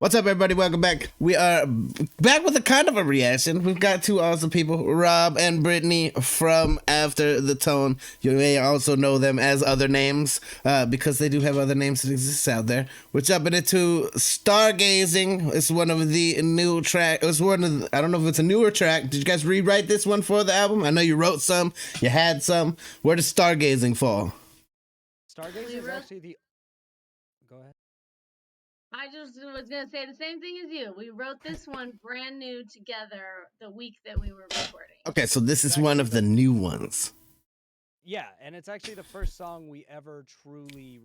What's up, everybody? Welcome back. We are back with a kind of a reaction. We've got two awesome people, Rob and Brittany from Afterthetone. You may also know them as other names because they do have other names that exist out there. We're jumping into Stargazing. It's one of the new tracks. It's one of I don't know if it's a newer track. Did you guys rewrite this one for the album? I know you wrote some. You had some. Where does Stargazing fall? Stargazing is actually the... Go ahead. I just was going to say the same thing as you. We wrote this one brand new together the week that we were recording. Okay, so this is one of the new ones. Yeah, and it's actually the first song we ever truly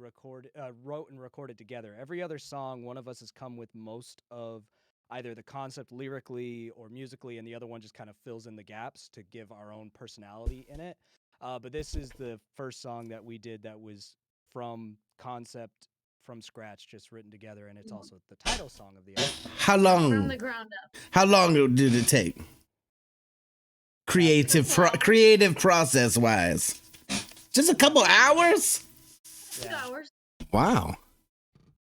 wrote and recorded together. Every other song, one of us has come with most of either the concept lyrically or musically, and the other one just kind of fills in the gaps to give our own personality in it. But this is the first song that we did that was from concept, from scratch, just written together, and it's also the title song of the album. How long? From the ground up. How long did it take? Creative process wise. Just a couple hours? 2 hours. Wow.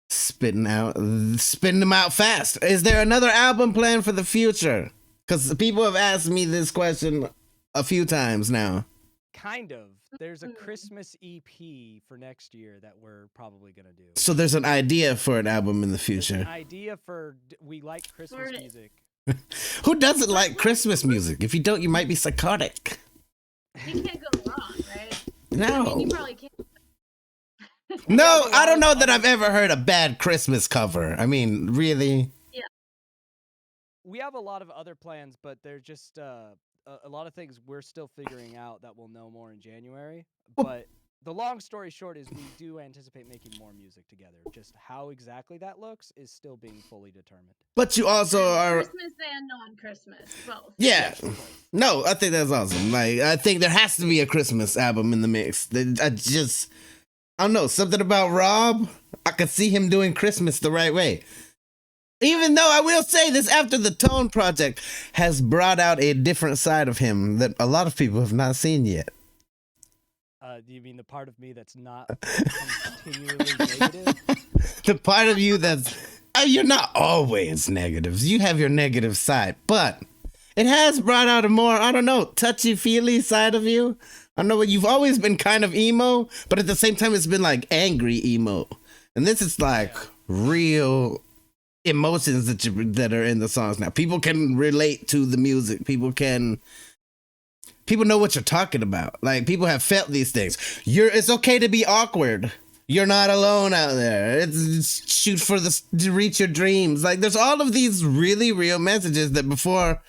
Spitting them out fast. Is there another album planned for the future? Because people have asked me this question a few times now. Kind of. There's a Christmas EP for next year that we're probably going to do. So there's an idea for an album in the future. There's an idea for... We like Christmas music. Who doesn't like Christmas music? If you don't, you might be psychotic. You can't go wrong, right? No. I mean, you probably can't. No, I don't know that I've ever heard a bad Christmas cover. I mean, really? Yeah. We have a lot of other plans, but they're just... a lot of things we're still figuring out that we'll know more in January. But the long story short is we do anticipate making more music together. Just how exactly that looks is still being fully determined. But you also are... Christmas and non-Christmas, both. Yeah. No, I think that's awesome. Like, I think there has to be a Christmas album in the mix. I don't know, something about Rob, I could see him doing Christmas the right way. Even though I will say this Afterthetone project has brought out a different side of him that a lot of people have not seen yet. Do you mean the part of me that's not continually negative? The part of you that's... you're not always negative. You have your negative side. But it has brought out a more, I don't know, touchy-feely side of you. I know you've always been kind of emo, but at the same time it's been like angry emo. And this is like real... emotions that are in the songs now. People can relate to the music. People know what you're talking about. Like, people have felt these things. It's okay to be awkward. You're not alone out there. It's shoot for to reach your dreams. Like, there's all of these really real messages that before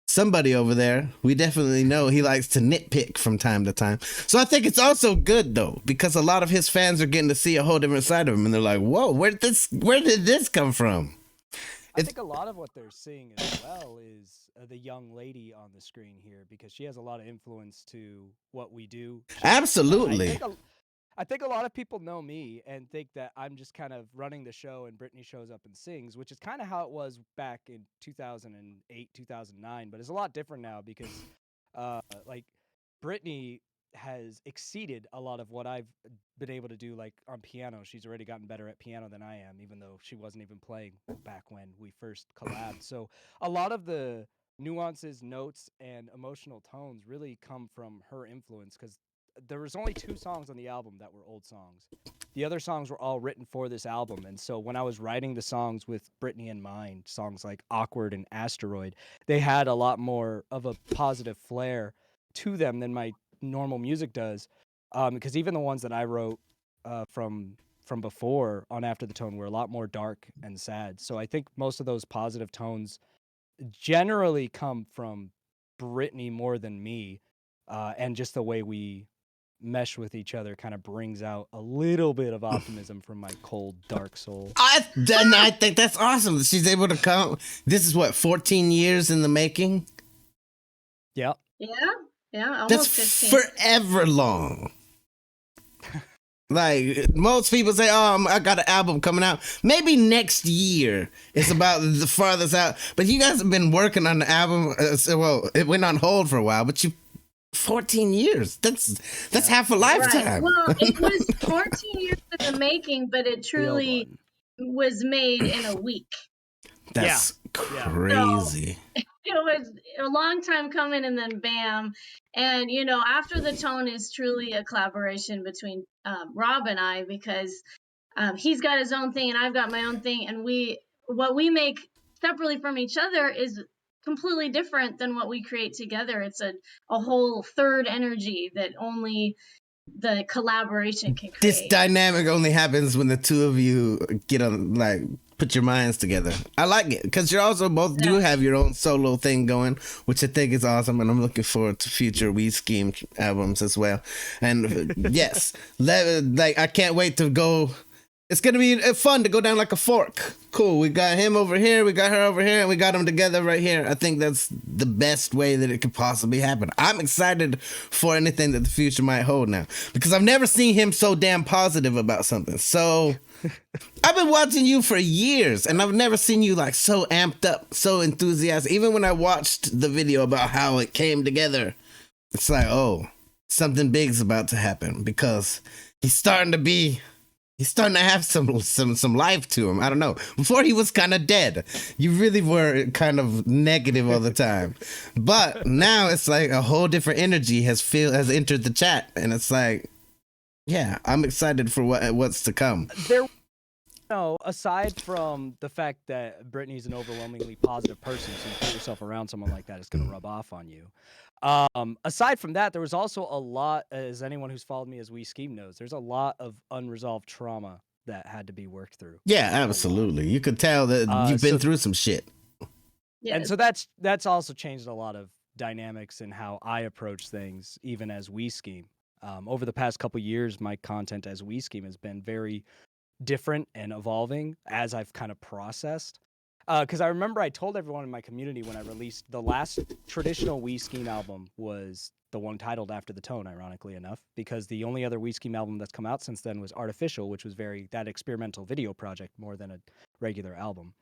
somebody over there, we definitely know he likes to nitpick from time to time. So I think it's also good though, because a lot of his fans are getting to see a whole different side of him, and they're like, "Whoa, where did this come from?" I think a lot of what they're seeing as well is the young lady on the screen here, because she has a lot of influence to what we do. Absolutely. I think a lot of people know me and think that I'm just kind of running the show and Brittany shows up and sings, which is kind of how it was back in 2008, 2009. But it's a lot different now because, like, Brittany has exceeded a lot of what I've been able to do, like, on piano. She's already gotten better at piano than I am, even though she wasn't even playing back when we first collabed. So a lot of the nuances, notes, and emotional tones really come from her influence, because there was only 2 songs on the album that were old songs. The other songs were all written for this album. And so when I was writing the songs with Brittany in mind, songs like Awkward and Asteroid, they had a lot more of a positive flair to them than my normal music does. Because even the ones that I wrote from before on Afterthetone were a lot more dark and sad. So I think most of those positive tones generally come from Brittany more than me. And just the way we mesh with each other kind of brings out a little bit of optimism from my cold, dark soul. I think that's awesome. She's able to come. This is what, 14 years in the making? Yeah. Yeah, almost that's 15. Forever long. Like, most people say, "Oh, I got an album coming out. Maybe next year." It's about the farthest out. But you guys have been working on the album. Well, it went on hold for a while, but 14 years. That's half a lifetime. Right. Well, it was 14 years in the making, but it truly was made in a week. That's Yeah. crazy. It was a long time coming, and then bam. And After the Tone is truly a collaboration between Rob and I, because he's got his own thing and I've got my own thing, and what we make separately from each other is completely different than what we create together. It's a whole third energy that only the collaboration can This create. dynamic only happens when the two of you get on, like, put your minds together. I like it because you also both do have your own solo thing going, which I think is awesome, and I'm looking forward to future We Scheme albums as well. And yes, I can't wait to go. It's gonna be fun to go down like a fork. Cool. We got him over here, we got her over here, and we got them together right here. I think that's the best way that it could possibly happen. I'm excited for anything that the future might hold now, because I've never seen him so damn positive about something. So I've been watching you for years, and I've never seen you like so amped up, so enthusiastic. Even when I watched the video about how it came together, it's like, oh, something big's about to happen, because he's starting to have some life to him. I don't know. Before he was kind of dead. You really were kind of negative all the time. But now it's like a whole different energy has entered the chat, and it's like, yeah, I'm excited for what's to come. Aside from the fact that Brittany's an overwhelmingly positive person, so you put yourself around someone like that, it's going to rub off on you. Aside from that, there was also a lot, as anyone who's followed me as We Scheme knows, there's a lot of unresolved trauma that had to be worked through. Yeah, absolutely. You could tell that you've been through some shit. Yeah. And so that's also changed a lot of dynamics in how I approach things, even as We Scheme. Over the past couple years, my content as We Scheme has been very different and evolving as I've kind of processed. Because I remember I told everyone in my community when I released the last traditional We Scheme album was the one titled Afterthetone, ironically enough, because the only other We Scheme album that's come out since then was Artificial, which was that experimental video project more than a regular album.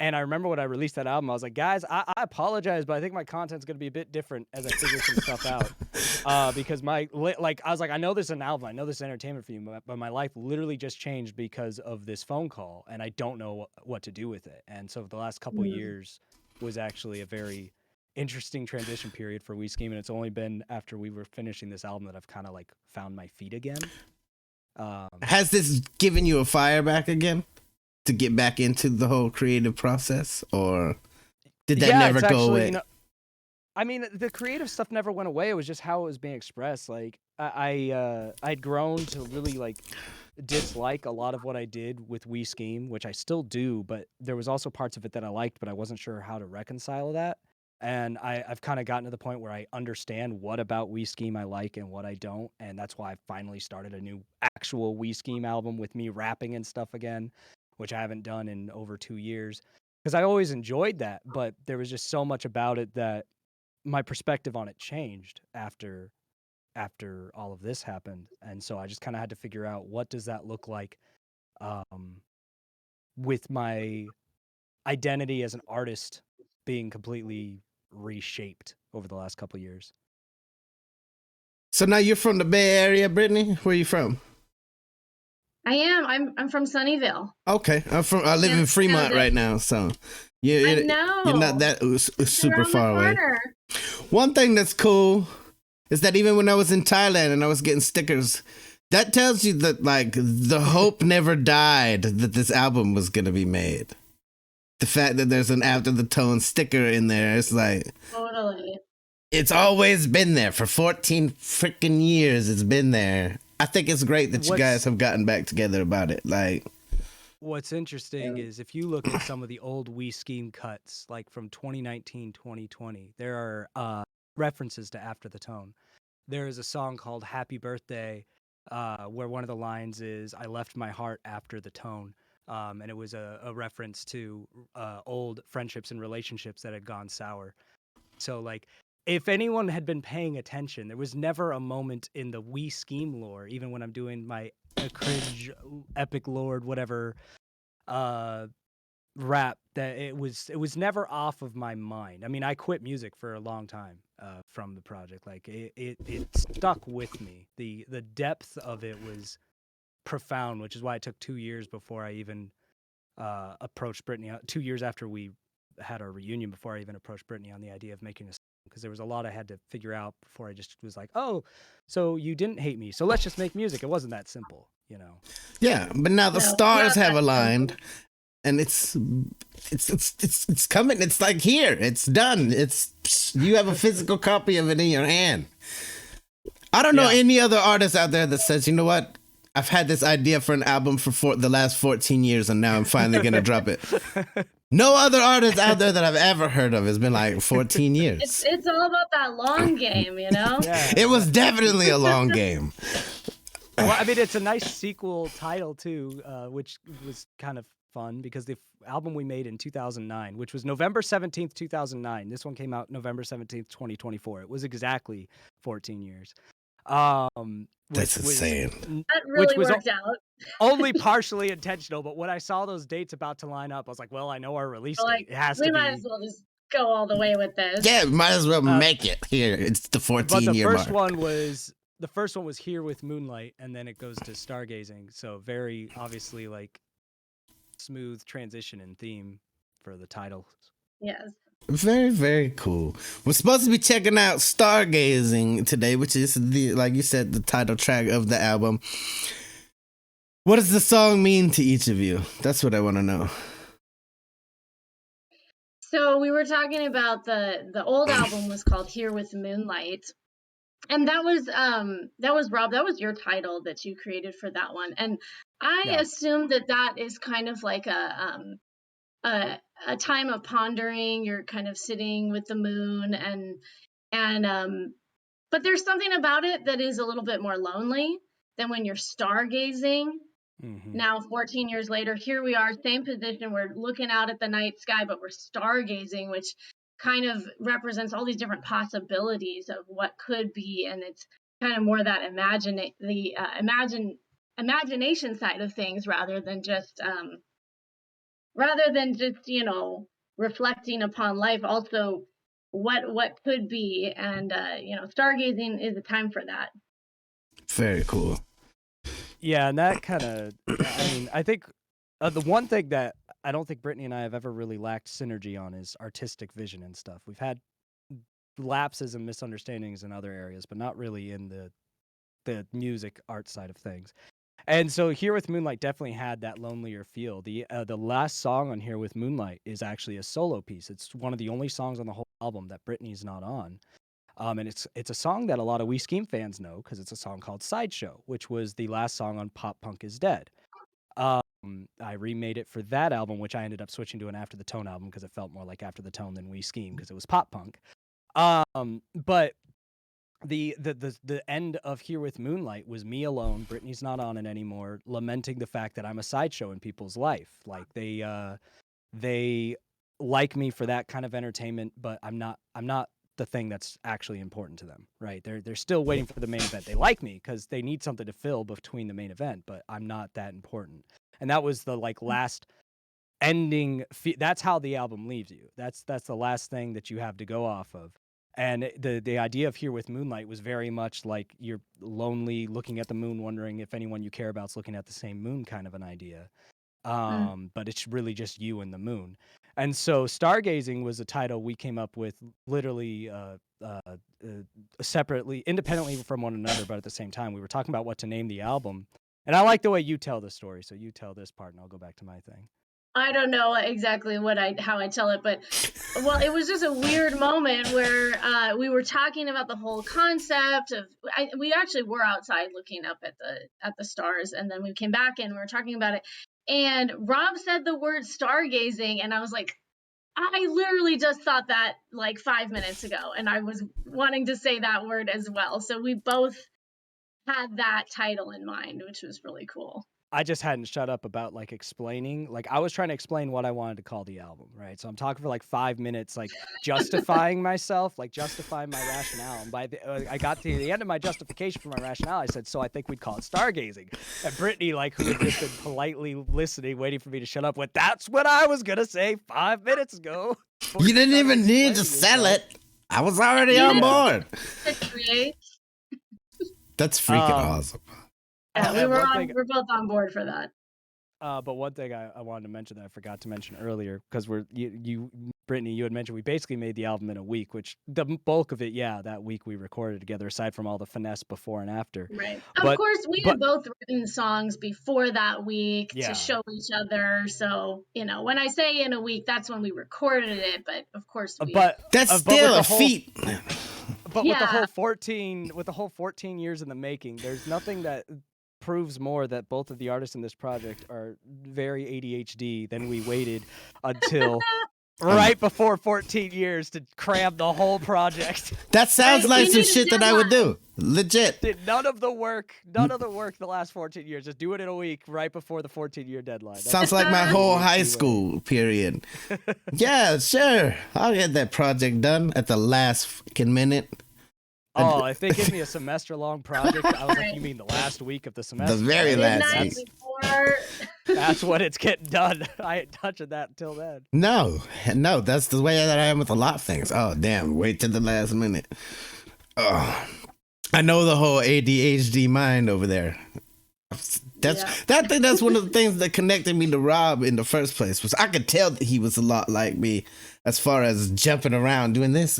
And I remember when I released that album, I was like, guys, I apologize, but I think my content's going to be a bit different as I figure some stuff out. Because I was like, I know this is an album, I know this is entertainment for you, but my life literally just changed because of this phone call, and I don't know what to do with it. And so the last couple years was actually a very interesting transition period for We Scheme, and it's only been after we were finishing this album that I've kind of like found my feet again. Has this given you a fire back again to get back into the whole creative process, or did that never go away? I mean, the creative stuff never went away. It was just how it was being expressed. Like I'd grown to really like dislike a lot of what I did with We Scheme, which I still do, but there was also parts of it that I liked, but I wasn't sure how to reconcile that. And I've kind of gotten to the point where I understand what about We Scheme I like and what I don't, and that's why I finally started a new actual We Scheme album with me rapping and stuff again, which I haven't done in over 2 years, because I always enjoyed that, but there was just so much about it that my perspective on it changed after all of this happened. And so I just kind of had to figure out, what does that look like with my identity as an artist being completely reshaped over the last couple years. So now you're from the Bay Area, Brittany? Where are you from? I am. I'm from Sunnyvale. Okay, I live in Fremont right now, so I know. You're not that super far away. Corner. One thing that's cool is that even when I was in Thailand and I was getting stickers, that tells you that like the hope never died that this album was gonna be made. The fact that there's an Afterthetone sticker in there, it's like Totally. It's always been there for 14 freaking years. It's been there. I think it's great that you guys have gotten back together about it. Like, what's interesting is if you look at some of the old We Scheme cuts, like from 2019, 2020, there are references to Afterthetone. There is a song called Happy Birthday, where one of the lines is, I left my heart after the tone. And it was a reference to old friendships and relationships that had gone sour. So, like, if anyone had been paying attention, there was never a moment in the We Scheme lore, even when I'm doing my cringe, epic lord, whatever, rap, that it was never off of my mind. I mean, I quit music for a long time from the project. Like, it stuck with me. The depth of it was profound, which is why it took 2 years before I even approached Brittany 2 years after we had our reunion, before I even approached Brittany on the idea of making a song, because there was a lot I had to figure out before I just was like, oh, so you didn't hate me, so let's just make music. It wasn't that simple, you know. Yeah, but now the No, stars not have that aligned, and it's coming. It's like here. It's done. You have a physical copy of it in your hand. I don't know Yeah. any other artist out there that says, you know what? I've had this idea for an album for the last 14 years, and now I'm finally gonna drop it. No other artist out there that I've ever heard of has been like 14 years. It's all about that long game, you know? Yeah. It was definitely a long game. Well, I mean, it's a nice sequel title too, which was kind of fun because the album we made in 2009, which was November 17th, 2009. This one came out November 17th, 2024. It was exactly 14 years. That's insane. That really was worked out. Only partially intentional, but when I saw those dates about to line up, I was like, well, I know our release Like, date. It has we to might be. as well just go all the way with this. Yeah, might as well make it here. It's the But the 14-year first mark. the first one was Here with Moonlight, and then it goes to Stargazing. So very obviously like smooth transition and theme for the title. Yes. Very, very cool. We're supposed to be checking out Stargazing today, which is like you said, the title track of the album. What does the song mean to each of you? That's what I want to know. So we were talking about the old album was called Here with Moonlight. And that was Rob, that was your title that you created for that one. And I assume that is kind of like a time of pondering. You're kind of sitting with the moon and but there's something about it that is a little bit more lonely than when you're stargazing. Mhm. Now 14 years later, here we are, same position, we're looking out at the night sky, but we're stargazing, which kind of represents all these different possibilities of what could be, and it's kind of more that imagination side of things rather than just you know, reflecting upon life, also what could be, and you know, stargazing is a time for that. Very cool. Yeah, and that kind of, I mean, I think the one thing that I don't think Brittany and I have ever really lacked synergy on is artistic vision and stuff. We've had lapses and misunderstandings in other areas, but not really in the music art side of things. And so Here with Moonlight definitely had that lonelier feel. The last song on Here with Moonlight is actually a solo piece. It's one of the only songs on the whole album that Brittany's not on. And it's a song that a lot of We Scheme fans know because it's a song called Sideshow, which was the last song on Pop Punk Is Dead. I remade it for that album, which I ended up switching to an Afterthetone album because it felt more like Afterthetone than We Scheme because it was pop punk. But the end of Here with Moonlight was me alone. Brittany's not on it anymore, lamenting the fact that I'm a sideshow in people's life. Like they like me for that kind of entertainment, but I'm not the thing that's actually important to them, right? They're still waiting for the main event. They like me because they need something to fill between the main event, but I'm not that important. And that was the like last ending. That's how the album leaves you. That's the last thing that you have to go off of. And the idea of Here with Moonlight was very much like you're lonely, looking at the moon, wondering if anyone you care about's looking at the same moon, kind of an idea. But it's really just you and the moon. And so Stargazing was a title we came up with literally separately, independently from one another, but at the same time. We were talking about what to name the album. And I like the way you tell the story, so you tell this part and I'll go back to my thing. I don't know exactly how I tell it, but well, it was just a weird moment where we were talking about the whole concept of. We actually were outside looking up at the stars, and then we came back and we were talking about it. And Rob said the word stargazing, and I was like, I literally just thought that like 5 minutes ago, and I was wanting to say that word as well. So we both had that title in mind, which was really cool. I just hadn't shut up about like explaining. Like I was trying to explain what I wanted to call the album, right? So I'm talking for like 5 minutes, like justifying myself, like justifying my rationale. And by I got to the end of my justification for my rationale, I said, so I think we'd call it Stargazing. And Brittany, like who had just been politely listening, waiting for me to shut up, went, that's what I was gonna say 5 minutes ago. You didn't even need to sell it. I was already on board. That's freaking awesome. Yeah, we're both on board for that. But one thing I wanted to mention that I forgot to mention earlier, because Brittany, you had mentioned we basically made the album in a week, which the bulk of it, that week we recorded together, aside from all the finesse before and after. Right. But Of course, we had both written songs before that week to Yeah. show each other. So, when I say in a week, that's when we recorded it. But of course, That's with still the a whole- feat. But Yeah. with the whole 14 years in the making, there's nothing that proves more that both of the artists in this project are very ADHD than we waited until right before 14 years to cram the whole project. That sounds Right, like we some need a shit that I would do. Legit. Did none of the work the last 14 years. Just do it in a week right before the 14-year deadline. That's Sounds like my whole high way. school period. Yeah, sure. I'll get that project done at the last fucking minute. Oh, if they give me a semester-long project, I was like, you mean the last week of the semester? The very Right? last midnight week. before. That's when it's getting done. I ain't touching that until then. No, that's the way that I am with a lot of things. Oh, damn, wait till the last minute. Oh, I know the whole ADHD mind over there. That's one of the things that connected me to Rob in the first place, was I could tell that he was a lot like me as far as jumping around, doing this,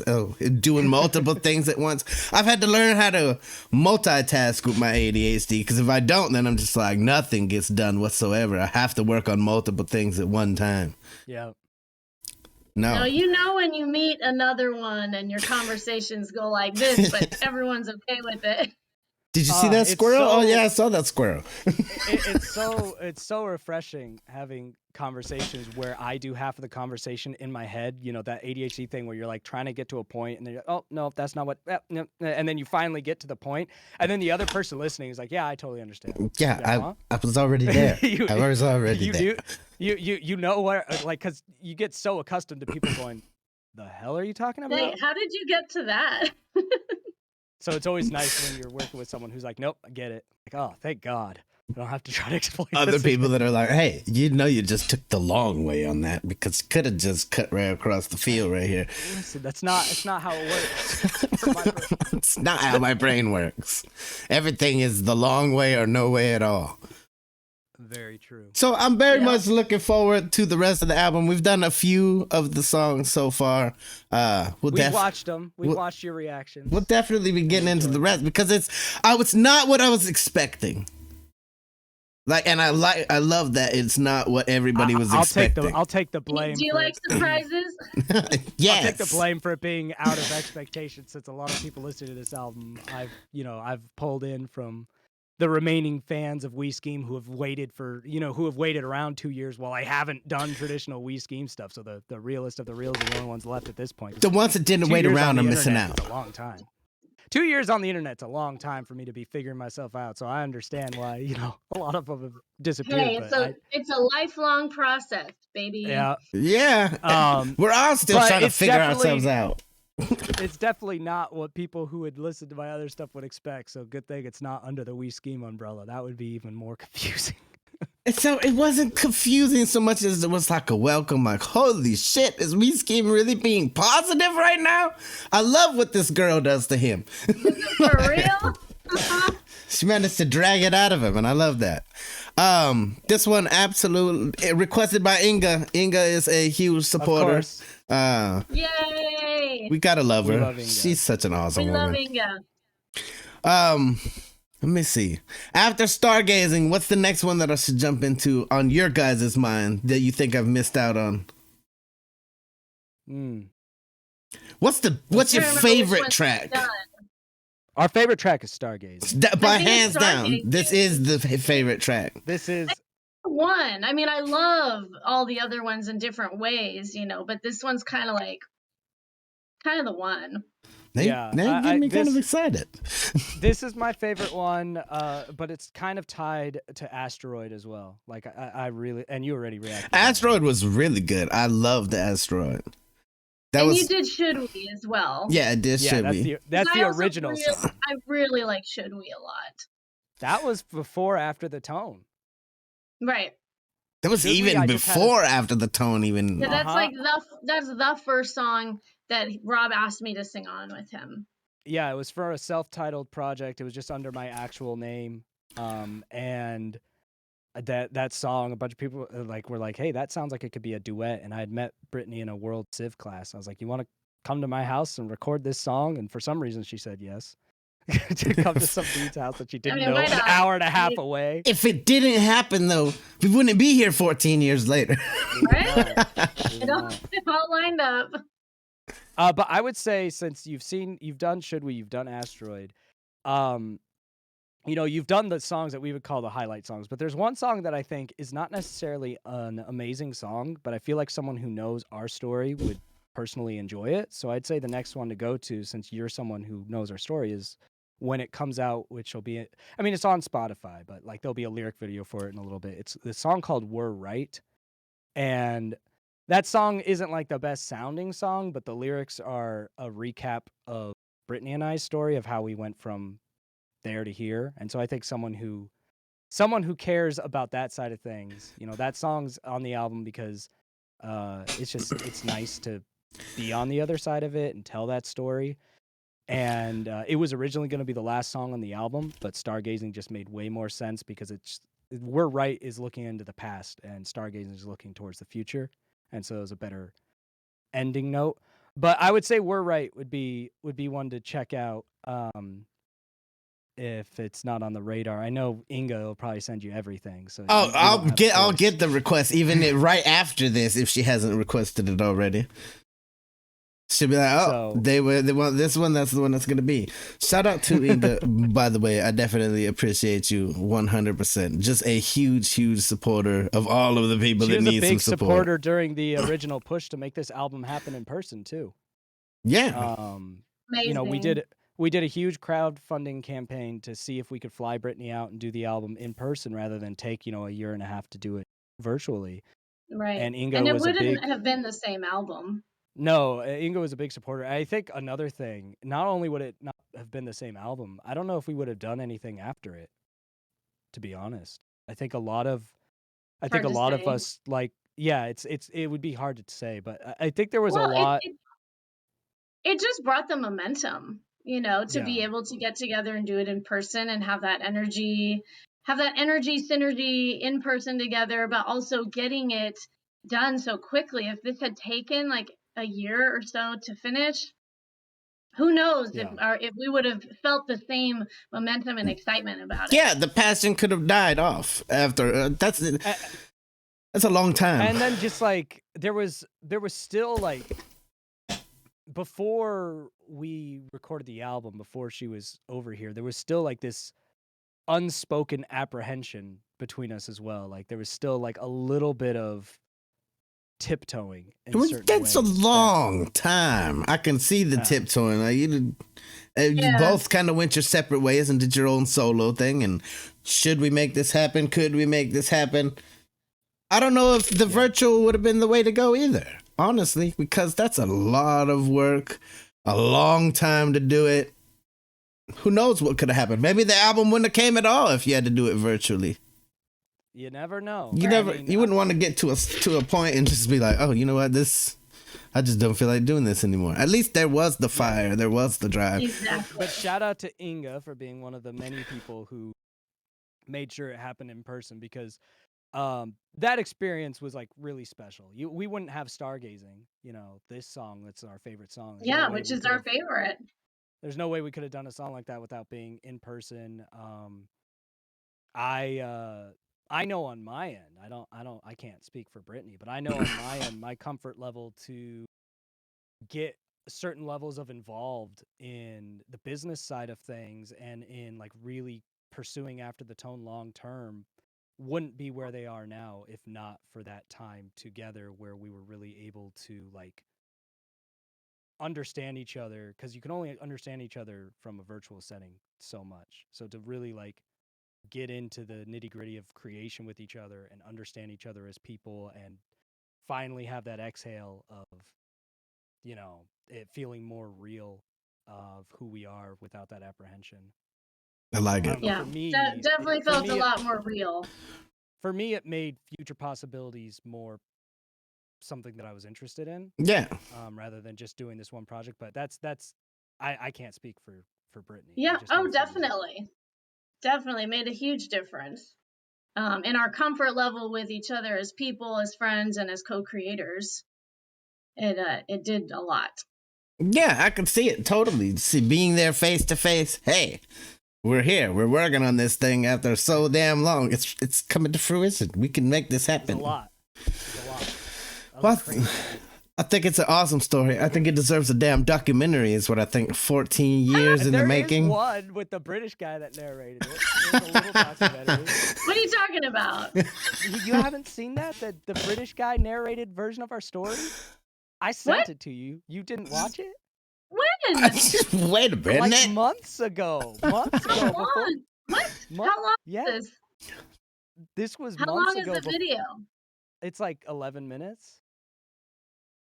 doing multiple things at once. I've had to learn how to multitask with my ADHD, because if I don't, then I'm just like, nothing gets done whatsoever. I have to work on multiple things at one time. Yeah. No, when you meet another one and your conversations go like this, but everyone's okay with it. Did you see that squirrel? so- Oh yeah, I saw that squirrel. It's so refreshing having conversations where I do half of the conversation in my head. That ADHD thing where you're like trying to get to a point and then you're, oh no, that's not what. No. And then you finally get to the point, and then the other person listening is like, yeah, I totally understand. Yeah, I was already there. I was already there. You know where, like, because you get so accustomed to people going, the hell are you talking about? Hey, how did you get to that? So it's always nice when you're working with someone who's like, nope, I get it. Like, oh, thank God. I don't have to try to explain Other this people again. that are like, hey, you just took the long way on that, because you could have just cut right across the field right here. Listen, it's not how it works. It's not how my brain works. Everything is the long way or no way at all. Very true. So I'm very much looking forward to the rest of the album. We've done a few of the songs so far. We watched them. We watched your reactions. We'll definitely be getting into the rest, because it's not what I was expecting. And I love that it's not what everybody was expecting. I'll take the blame. Do you like surprises? Yes. I'll take the blame for it being out of expectation, since a lot of people listening to this album, I've pulled in from the remaining fans of We Scheme who have waited around 2 years while I haven't done traditional We Scheme stuff. So the realest of the reals are the only ones left at this point. The ones that didn't 2 wait years around on are the missing internet out. is a long time. 2 years on the internet's a long time for me to be figuring myself out. So I understand why, a lot of them have disappeared. Hey, but it's a lifelong process, baby. yeah. Yeah. We're all still but trying to it's figure definitely- ourselves out. It's definitely not what people who would listen to my other stuff would expect. So good thing it's not under the We Scheme umbrella. That would be even more confusing. And so it wasn't confusing so much as it was like a welcome, like, holy shit, is We Scheme really being positive right now? I love what this girl does to him. For real? She managed to drag it out of him, and I love that. This one absolutely requested by Inga. Inga is a huge supporter. Of course. Yay! We gotta love We her. love Inga. She's such an awesome We love woman. Inga. Let me see. After Stargazing, what's the next one that I should jump into on your guys' mind that you think I've missed out on? What's your Can't remember which favorite one's track? done. Our favorite track is Stargazing. By think it's hands down, Stargazing. this is the favorite track. This is One. I mean, I love all the other ones in different ways, but this one's kind of the one. They Yeah, get me kind of excited. this is my favorite one, but it's kind of tied to Asteroid as well. Like I really, and you already reacted. Asteroid was really good. I love the Asteroid. You did Should We as well. Yeah, it did. Yeah, Should that's we? that's I the also original really, song. I really like Should We a lot. That was before Afterthetone. Right. That was Should We? even I just had before Afterthetone. Even Yeah, that's Uh-huh. like that's the first song that Rob asked me to sing on with him. Yeah, it was for a self-titled project. It was just under my actual name, and that song, a bunch of people like were like, "Hey, that sounds like it could be a duet." And I had met Brittany in a World Civ class. I was like, "You want to come to my house and record this song?" And for some reason, she said yes. To come to some dude's house that she didn't know why an not? hour and a half away. If it didn't happen, though, we wouldn't be here 14 years later. Right? It all lined up. But I would say, since you've done Should We, you've done Asteroid, you've done the songs that we would call the highlight songs, but there's one song that I think is not necessarily an amazing song, but I feel like someone who knows our story would personally enjoy it. So I'd say the next one to go to, since you're someone who knows our story, is When It Comes Out, which will be, I mean, it's on Spotify, but like there'll be a lyric video for it in a little bit. It's the song called We're Right. And that song isn't like the best sounding song, but the lyrics are a recap of Brittany and I's story of how we went from there to here. And so I think someone who cares about that side of things, that song's on the album because it's nice to be on the other side of it and tell that story. And it was originally going to be the last song on the album, but Stargazing just made way more sense because We're Right is looking into the past and Stargazing is looking towards the future. And so it was a better ending note. But I would say We're Right would be one to check out if it's not on the radar. I know Inga will probably send you everything. So I'll get the request right after this if she hasn't requested it already. She'll be like, they want this one. That's the one that's gonna be. Shout out to Inga, by the way. I definitely appreciate you 100%. Just a huge supporter of all of the people that need some support. She was a big supporter during the original push to make this album happen in person too. Yeah. Amazing. We did a huge crowdfunding campaign to see if we could fly Brittany out and do the album in person rather than take a year and a half to do it virtually. Right. And Inga it was wouldn't have been the same album. No, Inga was a big supporter. I think another thing, not only would it not have been the same album, I don't know if we would have done anything after it, to be honest. I think a lot of us it would be hard to say, but I think there was a lot. It just brought the momentum, to be able to get together and do it in person and have that energy synergy in person together, but also getting it done so quickly. If this had taken like a year or so to finish, who knows if we would have felt the same momentum and excitement about it. Yeah, the passion could have died off after. That's a long time. And then just like there was still like, before we recorded the album, before she was over here, there was still like this unspoken apprehension between us as well. Like there was still like a little bit of tiptoeing. That's a long time. I can see the tiptoeing. Like you both kind of went your separate ways and did your own solo thing. And should we make this happen? Could we make this happen? I don't know if the virtual would have been the way to go either, honestly, because that's a lot of work, a long time to do it. Who knows what could have happened? Maybe the album wouldn't have came at all if you had to do it virtually. You never know. You wouldn't want to get to a point and just be like, oh, you know what, I just don't feel like doing this anymore. At least there was the fire, there was the drive. Exactly. But shout out to Inga for being one of the many people who made sure it happened in person, because that experience was like really special. We wouldn't have Stargazing, this song that's our favorite song. Which is our favorite. There's no way we could have done a song like that without being in person. I know on my end, I can't speak for Brittany, but I know on my end, my comfort level to get certain levels of involved in the business side of things and in like really pursuing Afterthetone long term wouldn't be where they are now if not for that time together where we were really able to like understand each other, because you can only understand each other from a virtual setting so much. So to really like get into the nitty-gritty of creation with each other and understand each other as people and finally have that exhale of it feeling more real of who we are without that apprehension. I like it. Yeah, for me, definitely felt a lot more real. For me, it made future possibilities more something that I was interested in. Yeah. Rather than just doing this one project, but that's I can't speak for Brittany. Yeah. Oh, definitely. Definitely made a huge difference. in our comfort level with each other as people, as friends, and as co-creators, it did a lot. Yeah, I can see it totally. See, being there face to face. Hey, we're here. We're working on this thing after so damn long. It's coming to fruition. We can make this happen. It's a lot. It's a lot. That Well, was crazy. I think it's an awesome story. I think it deserves a damn documentary. Is what I think. 14 years in the making. There is one with the British guy that narrated it. There's a little documentary. What are you talking about? You haven't seen that? The British guy narrated version of our story? I sent What? it to you. You didn't watch it? When? Wait a minute. Like months ago. Months ago. How before- long? What? Mo- How long yeah. is this? This was How months long is ago. the video? It's like 11 minutes.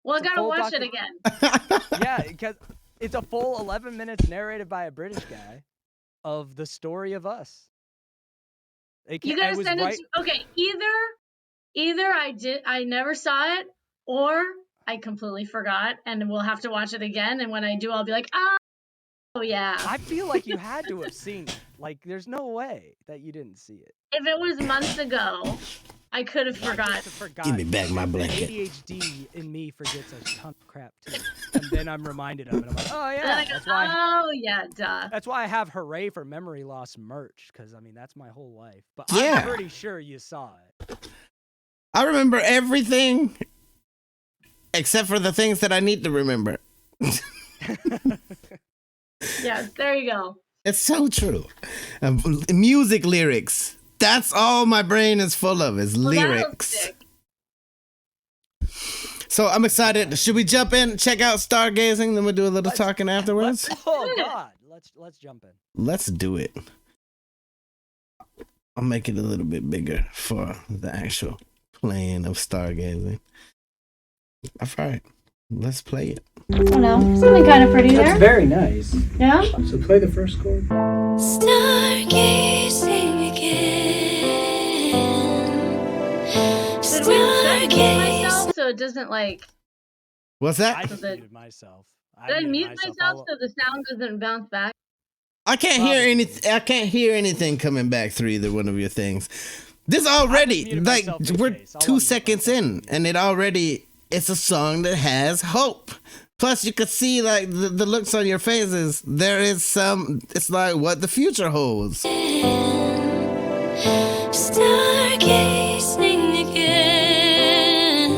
Well, I It's a gotta full watch it again. Yeah, because it's a full 11 minutes narrated by a British guy of the story of us. You gotta send it to, okay, either I never saw it, or I completely forgot, and we'll have to watch it again, and when I do, I'll be like, oh yeah. I feel like you had to have seen it. Like, there's no way that you didn't see it. If it was months ago, I could have forgot. Give me back my blanket. ADHD in me forgets a ton of crap too, and then I'm reminded of it. I'm like, oh And then yeah, I go, oh yeah, duh. that's why I have Hooray for Memory Loss merch, because I mean that's my whole life. But Yeah. I'm pretty sure you saw it. I remember everything except for the things that I need to remember. Yeah, there you go. It's so true. Music lyrics. That's all my brain is full of is Well, that'll lyrics. stick. So I'm excited. Should we jump in, check out Stargazing, then we'll do a little talking afterwards? Oh God, let's jump in. Let's do it. I'll make it a little bit bigger for the actual playing of Stargazing. All right, let's play it. Oh no, something kind of pretty That's there. very nice. Yeah. So play the first chord. Stargazing again. Should we mute Stargazing. myself so it doesn't like? What's I that? just muted myself. Did I muted mute myself so the sound doesn't bounce back? I can't hear anything. I can't hear anything coming back through either one of your things. This already, muted like, myself in we're case. I'll 2 unmute seconds myself. in, and it already, it's a song that has hope. Plus, you could see, like, the looks on your faces. There is some, it's like what the future holds. Stargazing again.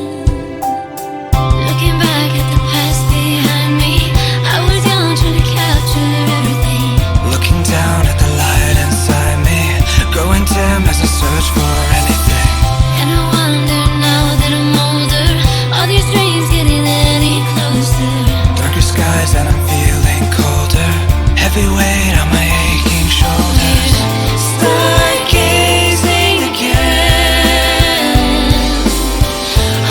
Looking back at the past behind me, I was young trying to capture everything. Looking down at the light inside me, growing dim as I search for anything. And I wonder now that I'm older, all these dreams getting any closer. Darker skies and I'm feeling colder, heavy weight on my aching shoulders. Stargazing again,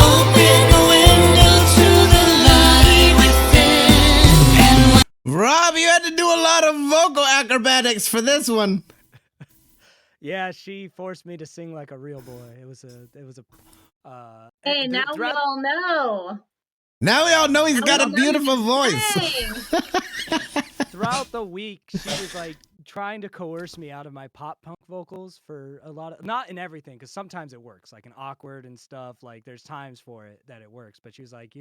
open the window to the light within. Rob, you had to do a lot of vocal acrobatics for this one. Yeah, she forced me to sing like a real boy. It was a. Hey, and now we throughout- all know. Now we all know he's got a Now we know you beautiful can voice. sing. throughout the week, she was like trying to coerce me out of my pop punk vocals for a lot of, not in everything, because sometimes it works, like in awkward and stuff. Like there's times for it that it works, but she was like,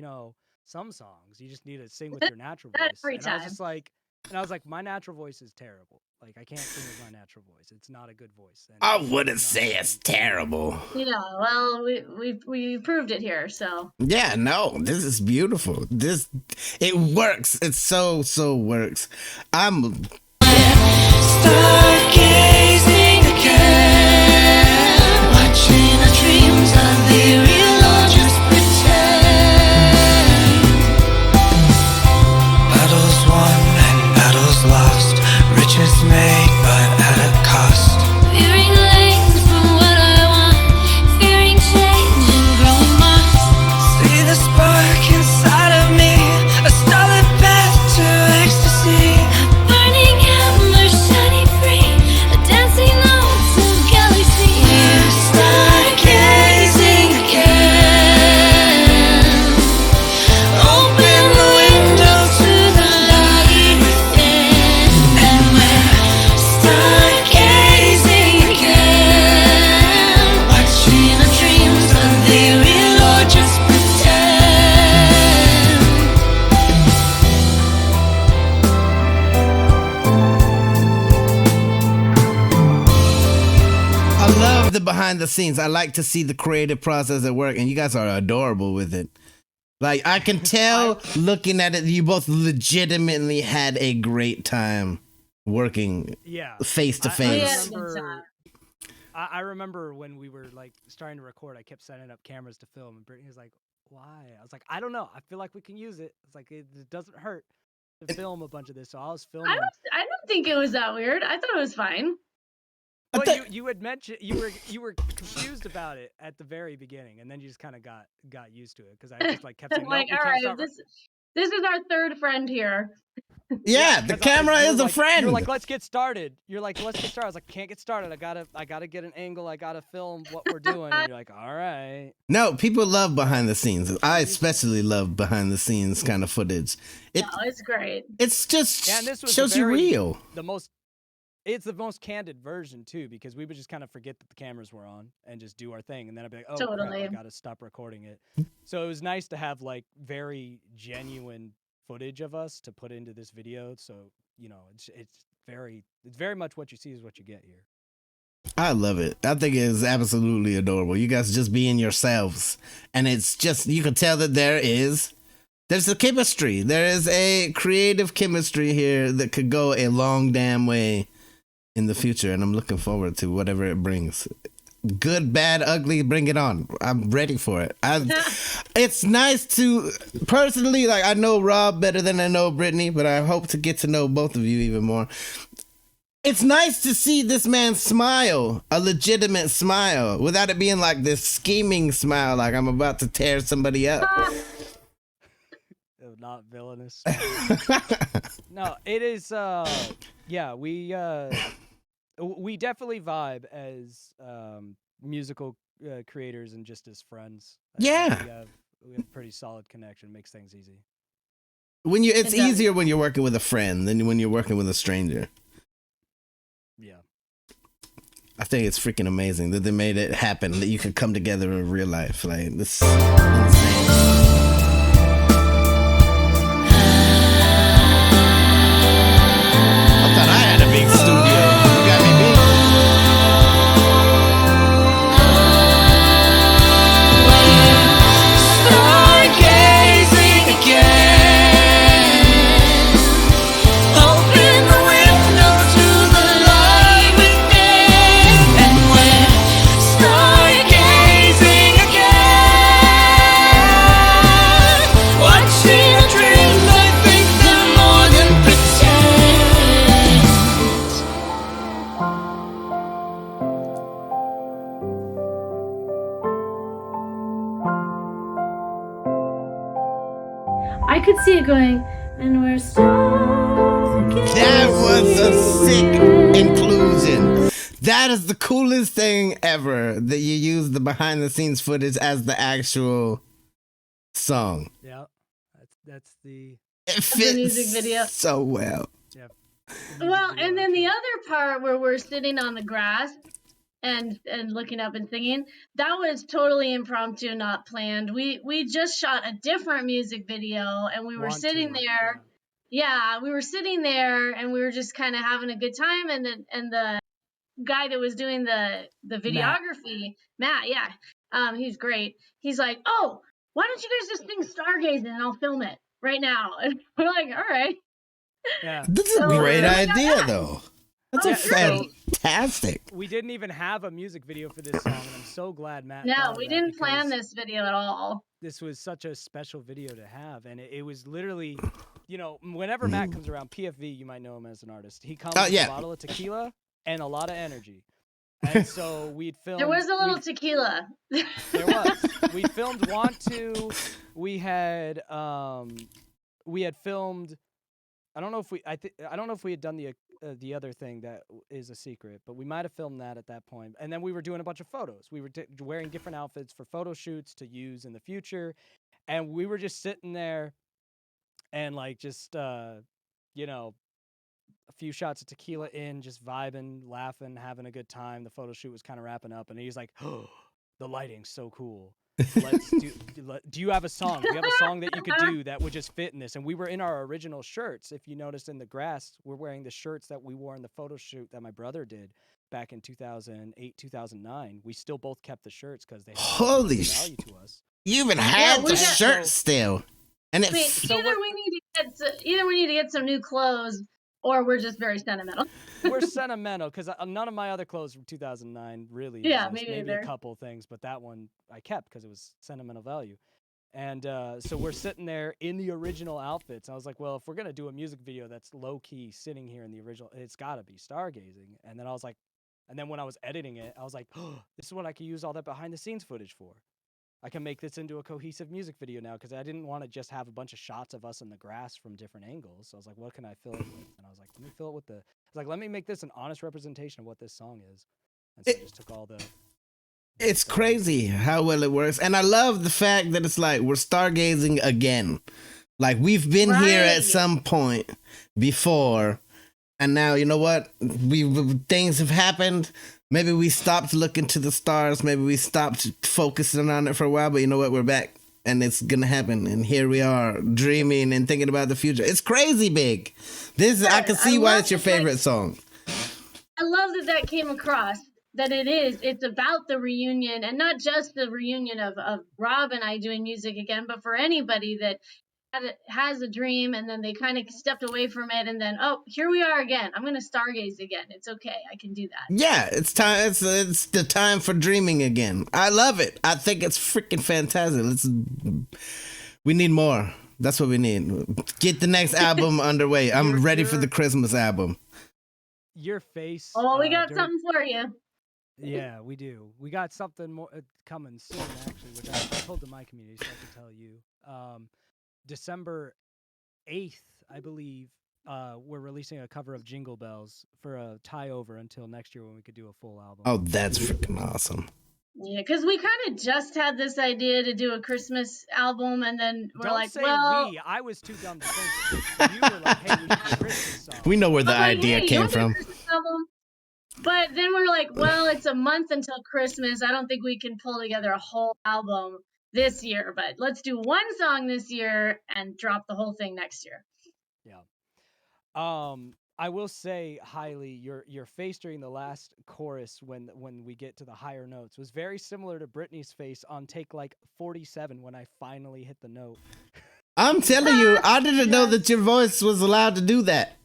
some songs you just need to sing with your natural Not voice. every And I was time. just like, my natural voice is terrible. Like I can't sing with my natural voice. It's not a good voice. And I it's wouldn't not say good. it's terrible. Yeah, well, we proved it here, so. Yeah, no, this is beautiful. It works. It so works. I'm Stargazing again, Watching our dreams, are they real or just pretend? battles won and battles lost, riches made but at a cost. Fearing lanes from what I want, fearing change and growing moss. See the spark inside of me, a starlit path to ecstasy. Burning ember shining free. behind the scenes. I like to see the creative process at work, and you guys are adorable with it. Like, I can tell looking at it, you both legitimately had a great time working Yeah. face to We face. had a good time. I remember when we were like starting to record, I kept setting up cameras to film, and Brittany was like, "Why?" I was like, "I don't know. I feel like we can use it. It's like it doesn't hurt to film a bunch of this." So I was filming. I don't think it was that weird. I thought it was fine. Well, you had mentioned you were confused about it at the very beginning, and then you just kind of got used to it because I just like kept saying, Like, "Nope, all we can't right, start." this is our third friend here. Yeah, the 'cause camera you were is a like- friend. You're like, let's get started. You're like, let's get started. I was like, can't get started. I gotta get an angle. I gotta film what we're doing. And you're like, all right. No, people love behind the scenes. I especially love behind the scenes kind of footage. No, it's great. It's just Yeah, and this was shows you real. It's the most candid version too, because we would just kind of forget that the cameras were on and just do our thing, and then I'd be like, oh, crap, Totally. I gotta stop recording it. So it was nice to have like very genuine footage of us to put into this video. So it's very much what you see is what you get here. I love it. I think it's absolutely adorable. You guys just being yourselves, and it's just you can tell that there's a chemistry. There is a creative chemistry here that could go a long damn way in the future, and I'm looking forward to whatever it brings. Good, bad, ugly, bring it on. I'm ready for it. It's nice to personally, like, I know Rob better than I know Brittany, but I hope to get to know both of you even more. It's nice to see this man smile, a legitimate smile, without it being like this scheming smile, like I'm about to tear somebody up. Not villainous. No, it is. Yeah, we definitely vibe as musical creators and just as friends. Yeah. We have a pretty solid connection. Makes things easy. It's It does. easier when you're working with a friend than when you're working with a stranger. Yeah. I think it's freaking amazing that they made it happen, that you could come together in real life. Like, this is insane. I thought I had a big studio. You got me beat. Stargazing again, open the window to the light within, and we're stargazing again, watching our dreams. I think they're more than pretend. I could see it going, and we're stargazing. That was a sick inclusion. That is the coolest thing ever, that you use the behind the scenes footage as the actual song. Yeah. That's the. It the fits music video. so well. Yeah. Well, and then the other part where we're sitting on the grass and looking up and singing, that was totally impromptu, not planned. We just shot a different music video, and we were sitting there. Yeah, we were sitting there, and we were just kind of having a good time. And the guy that was doing the videography, Matt, yeah, he's great. He's like, oh, why don't you guys just sing Stargazing and I'll film it right now? And we're like, all right. Yeah. That's a So, great yeah. idea, though. That's Oh, a great. fantastic. We didn't even have a music video for this song, and I'm so glad Matt. No, thought of we that didn't plan because this video at all. This was such a special video to have, and it was literally, whenever Matt comes around, PFV, you might know him as an artist. He comes with yeah. a bottle of tequila and a lot of energy, and so we'd film. There was a little tequila. There was. We filmed Want To. We had filmed. I don't know if I don't know if we had done the other thing that is a secret, but we might have filmed that at that point. And then we were doing a bunch of photos. We were wearing different outfits for photo shoots to use in the future, and we were just sitting there, and like just a few shots of tequila in, just vibing, laughing, having a good time. The photo shoot was kind of wrapping up, and he's like, "Oh, the lighting's so cool. Do you have a song? Do you have a song that you could do that would just fit in this?" And we were in our original shirts. If you noticed in the grass, we're wearing the shirts that we wore in the photo shoot that my brother did. back in 2008, 2009, we still both kept the shirts because they had Holy value to us. You even had we the got- shirt still. And it Wait, So either we need to get some new clothes, or we're just very sentimental. We're sentimental because none of my other clothes from 2009 really Yeah, exist. me Maybe neither. a couple things, but that one I kept because it was sentimental value. And so we're sitting there in the original outfits. I was like, well, if we're going to do a music video that's low-key sitting here in the original, it's got to be Stargazing. And then I was like, and then when I was editing it, I was like, oh, this is what I can use all that behind-the-scenes footage for. I can make this into a cohesive music video now because I didn't want to just have a bunch of shots of us in the grass from different angles. So I was like, what can I fill it with? And I was like, let me fill it with the... I was like, let me make this an honest representation of what this song is. And so I just took all the... It's crazy how well it works. And I love the fact that it's like we're stargazing again. Like we've been here at Right. some point before. And now, you know what? Things have happened. Maybe we stopped looking to the stars. Maybe we stopped focusing on it for a while. But you know what? We're back. And it's going to happen. And here we are dreaming and thinking about the future. It's crazy big. I can see why it's your favorite song. I love that came across, that it's about the reunion, and not just the reunion of Rob and I doing music again, but for anybody that has a dream and then they kind of stepped away from it, and then, oh, here we are again. I'm going to stargaze again. It's okay. I can do that. Yeah, it's time. It's the time for dreaming again. I love it. I think it's freaking fantastic. We need more. That's what we need. Get the next album underway. I'm ready for the Christmas album. Your face... Oh, we got during- something for you. Yeah, we do. We got something more coming soon, actually, which I told to my community, so I can tell you. December 8th, I believe, we're releasing a cover of Jingle Bells for a tie-over until next year when we could do a full album. Oh, that's freaking awesome. Yeah, because we kind of just had this idea to do a Christmas album, and then we're Don't like, say well, we. I was too dumb to think it. You were like, hey, we should do a Christmas song. We know where the I was like, idea hey, came don't do a from. Christmas album. But then we're like, well, it's a month until Christmas. I don't think we can pull together a whole album this year, but let's do one song this year and drop the whole thing next year. Yeah. I will say, Hailey, your face during the last chorus when we get to the higher notes was very similar to Brittany's face on take like 47 when I finally hit the note. I'm telling you, I didn't know that your voice was allowed to do that.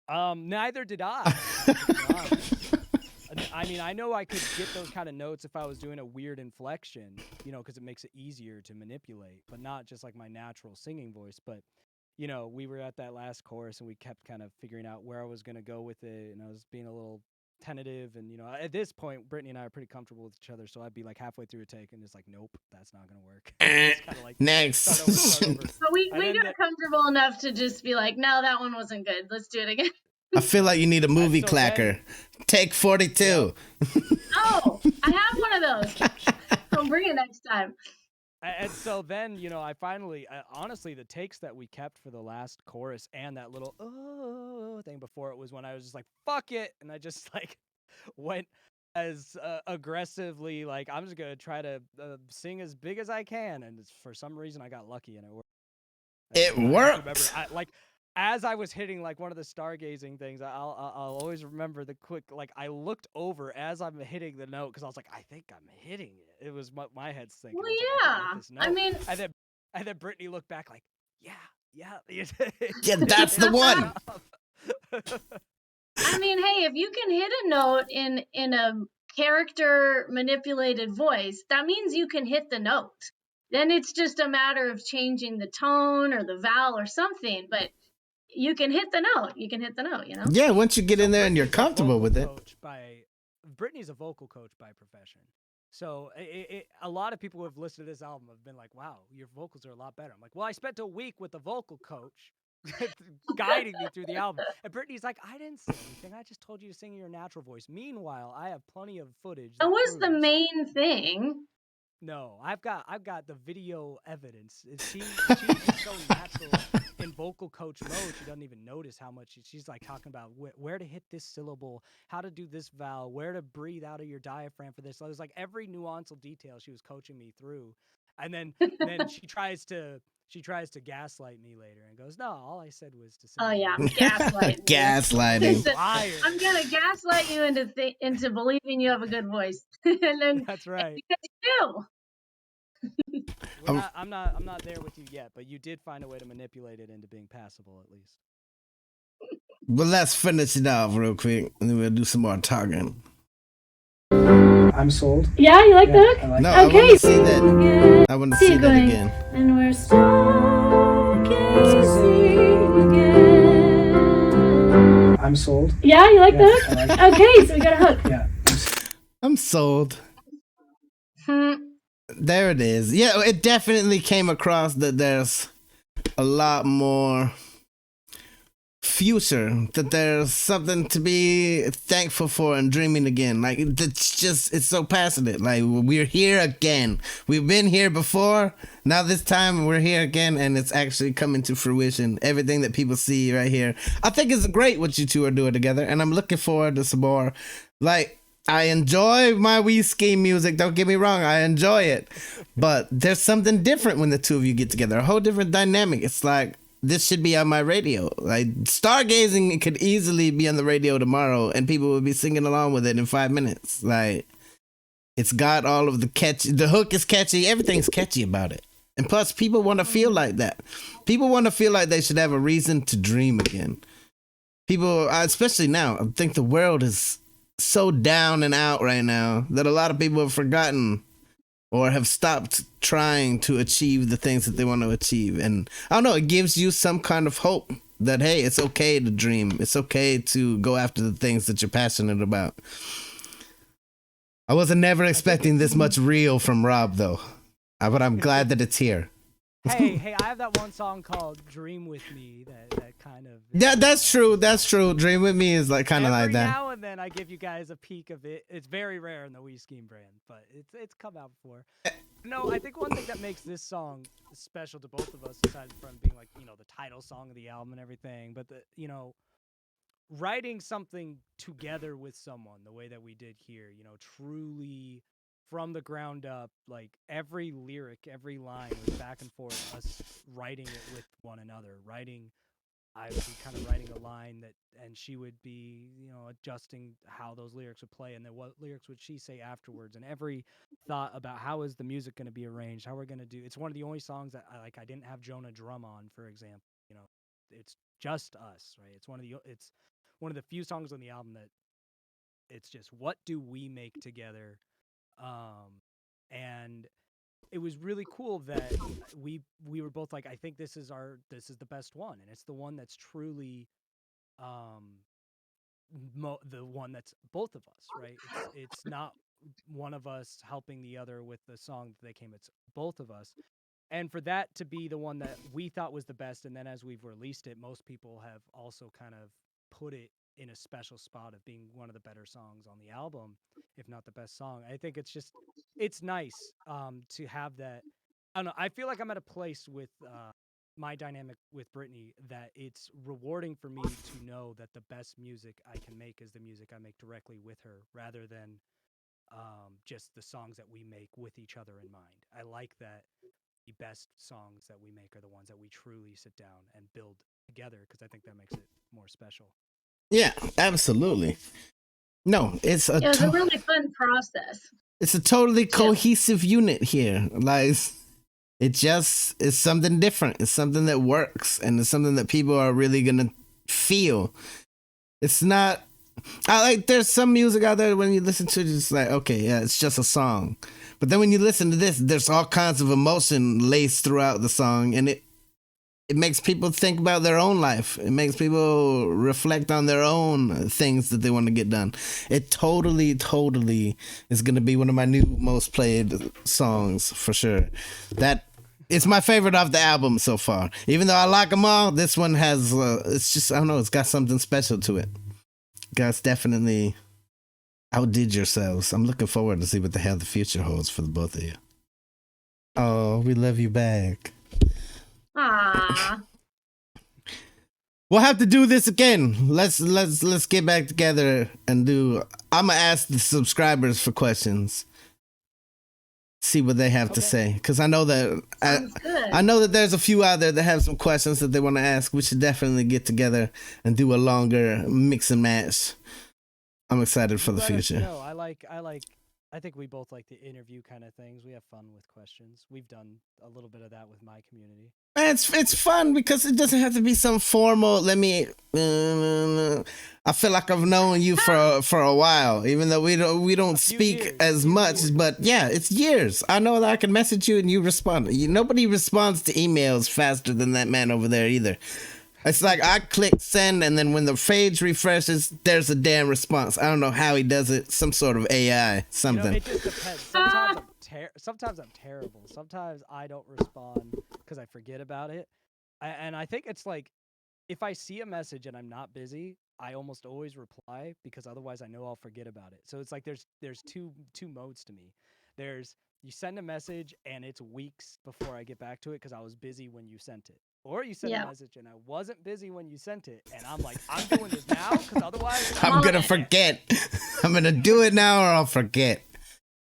Neither did I. I mean, I know I could get those kind of notes if I was doing a weird inflection, because it makes it easier to manipulate, but not just like my natural singing voice. But, we were at that last chorus and we kept kind of figuring out where I was going to go with it. And I was being a little tentative. And, at this point, Brittany and I are pretty comfortable with each other. So I'd be like halfway through a take and just like, nope, that's not going to work. Just kinda like, Next. start over. So we And then got comfortable enough to just be like, no, that one wasn't good. Let's do it again. I feel like you need a movie That's okay. clacker. Take 42. Oh, I have one of those. I'll bring it next time. And so then, I finally, honestly, the takes that we kept for the last chorus and that little thing before it was when I was just like, fuck it. And I just like went as aggressively, like, I'm just going to try to sing as big as I can. And for some reason, I got lucky and it worked. It worked. As I was hitting like one of the stargazing things, I'll always remember the quick, like I looked over as I'm hitting the note because I was like, I think I'm hitting it. It was my head's thinking. Well, I was like, I can hit this note. I mean, and then Brittany looked back like, yeah. Yeah, that's the one. I mean, hey, if you can hit a note in a character manipulated voice, that means you can hit the note. Then it's just a matter of changing the tone or the vowel or something, but you can hit the note. Yeah, once you get in there and you're Brittany's a comfortable with it. Brittany's a vocal coach by profession. So a lot of people who have listened to this album have been like, wow, your vocals are a lot better. I'm like, well, I spent a week with a vocal coach guiding me through the album. And Brittany's like, I didn't say anything. I just told you to sing in your natural voice. Meanwhile, I have plenty of footage. That was the proves- main thing. No, I've got the video evidence. She's so natural in vocal coach mode. She doesn't even notice how much she's like talking about where to hit this syllable, how to do this vowel, where to breathe out of your diaphragm for this. So there's like every nuanced detail she was coaching me through. And then she tries to she tries to gaslight me later and goes, "No, all I said was to say." Oh yeah, gaslight. Gaslighting. Liar. I'm gonna gaslight you into believing you have a good voice, and then That's right. because you do. I'm not there with you yet, but you did find a way to manipulate it into being passable at least. But let's finish it off real quick, and then we'll do some more talking. I'm sold. Yeah, you like the hook? I like No, it. I want to see that. I want to see that again. And we're stargazing again. I'm sold. Yeah, you like Yeah, the hook? I like it. Okay, so we got a hook. Yeah. I'm sold. Hmm. There it is. Yeah, it definitely came across that there's a lot more future, that there's something to be thankful for and dreaming again. Like, it's so passionate. Like, we're here again. We've been here before. Now this time we're here again, and it's actually coming to fruition. Everything that people see right here. I think it's great what you two are doing together, and I'm looking forward to some more. Like, I enjoy my whiskey music, don't get me wrong, I enjoy it. But there's something different when the two of you get together, a whole different dynamic. It's like, this should be on my radio. Like, Stargazing could easily be on the radio tomorrow, and people would be singing along with it in 5 minutes. Like, it's got all of the catchy, the hook is catchy, everything's catchy about it. And plus, people want to feel like that. People want to feel like they should have a reason to dream again. People, especially now, I think the world is so down and out right now that a lot of people have forgotten or have stopped trying to achieve the things that they want to achieve. And I don't know, it gives you some kind of hope that, hey, it's okay to dream. It's okay to go after the things that you're passionate about. I wasn't never expecting this much real from Rob, though. But I'm glad that it's here. Hey, I have that one song called "Dream with Me" that kind of. Yeah, that's true. That's true. Dream with Me is like kind of like that. Every now and then I give you guys a peek of it. It's very rare in the We Scheme brand, but it's come out before. No, I think one thing that makes this song special to both of us, aside from being like, you know, the title song of the album and everything, but writing something together with someone the way that we did here, truly from the ground up, like every lyric, every line was back and forth, us writing it with one another. I would be kind of writing a line and she would be, adjusting how those lyrics would play, and then what lyrics would she say afterwards, and every thought about how is the music going to be arranged, how we're going to do. It's one of the only songs that I didn't have Jonah drum on, for example. It's just us, right? It's one of the few songs on the album that it's just, what do we make together? And it was really cool that we were both like, I think this is the best one, and it's the one that's truly the one that's both of us, right? It's not one of us helping the other with the song that they came. It's both of us, and for that to be the one that we thought was the best, and then as we've released it, most people have also kind of put it in a special spot of being one of the better songs on the album, if not the best song. I think it's nice to have that. I don't know. I feel like I'm at a place with my dynamic with Brittany that it's rewarding for me to know that the best music I can make is the music I make directly with her, rather than just the songs that we make with each other in mind. I like that the best songs that we make are the ones that we truly sit down and build together, because I think that makes it more special. Yeah, absolutely. No, it's a really fun process. It's a totally cohesive unit here. Like, it just is something different. It's something that works, and it's something that people are really gonna feel. It's not. There's some music out there when you listen to it, it's like, okay, yeah, it's just a song. But then when you listen to this, there's all kinds of emotion laced throughout the song, and it makes people think about their own life. It makes people reflect on their own things that they want to get done. It totally is going to be one of my new most played songs for sure. It's my favorite off the album so far. Even though I like them all, this one has, it's just, I don't know, it's got something special to it. You guys definitely outdid yourselves. I'm looking forward to see what the hell the future holds for the both of you. Oh, we love you back. Ah. We'll have to do this again. Let's get back together and do. I'm gonna ask the subscribers for questions. see what they have to say, because I know that Sounds good. I know that there's a few out there that have some questions that they want to ask. We should definitely get together and do a longer mix and match. I'm excited for the Let us future. know. I think we both like the interview kind of things. We have fun with questions. We've done a little bit of that with my community. Man, it's fun because it doesn't have to be some formal. Let me. I feel like I've known you for a while, even though we don't speak years, as few much. years. But yeah, it's years. I know that I can message you and you respond. Nobody responds to emails faster than that man over there either. It's like I click send, and then when the page refreshes, there's a damn response. I don't know how he does it. Some sort of AI, something. It just depends. Sometimes I'm terrible. Sometimes I don't respond because I forget about it. And I think it's like, if I see a message and I'm not busy, I almost always reply, because otherwise I know I'll forget about it. So it's like there's two modes to me. There's, you send a message and it's weeks before I get back to it because I was busy when you sent it. Or you send a message and I wasn't busy when you sent it, and I'm like, I'm doing this now because otherwise I'm gonna forget. I'm gonna do it now or I'll forget.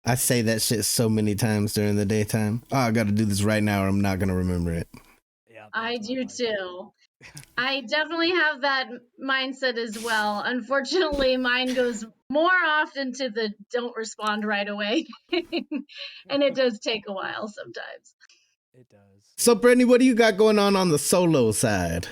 I say that shit so many times during the daytime. Oh, I gotta do this right now or I'm not gonna remember it. Yeah, I that's do what too. I definitely have that mindset as well. Unfortunately, mine goes more often to the don't respond right away. And it does take a while sometimes. It does. So, Brittany, what do you got going on the solo side?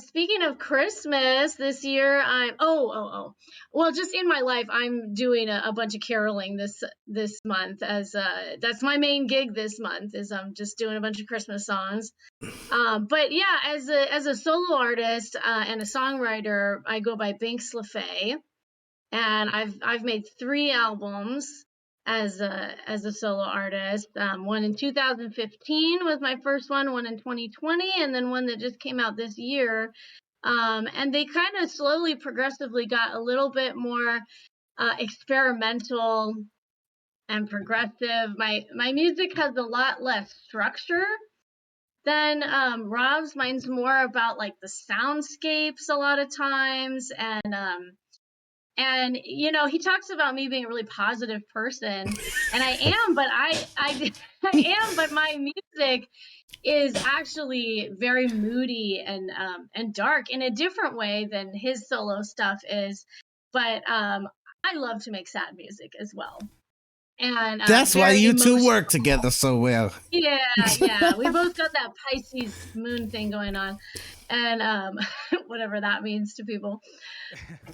Speaking of Christmas, this year I'm well, just in my life I'm doing a bunch of caroling this month, as that's my main gig this month, is I'm just doing a bunch of Christmas songs. But yeah, as a solo artist and a songwriter, I go by Binks LaFay, and I've made 3 albums as a solo artist. One in 2015 was my first one in 2020, and then one that just came out this year. And they kind of slowly, progressively got a little bit more experimental and progressive. My music has a lot less structure than Rob's. Mine's more about like the soundscapes a lot of times, and you know, he talks about me being a really positive person, and I am, but I am, but my music is actually very moody and dark in a different way than his solo stuff is. But I love to make sad music as well, and That's why very you two emotional. work together so well. Yeah, we both got that Pisces moon thing going on, and whatever that means to people.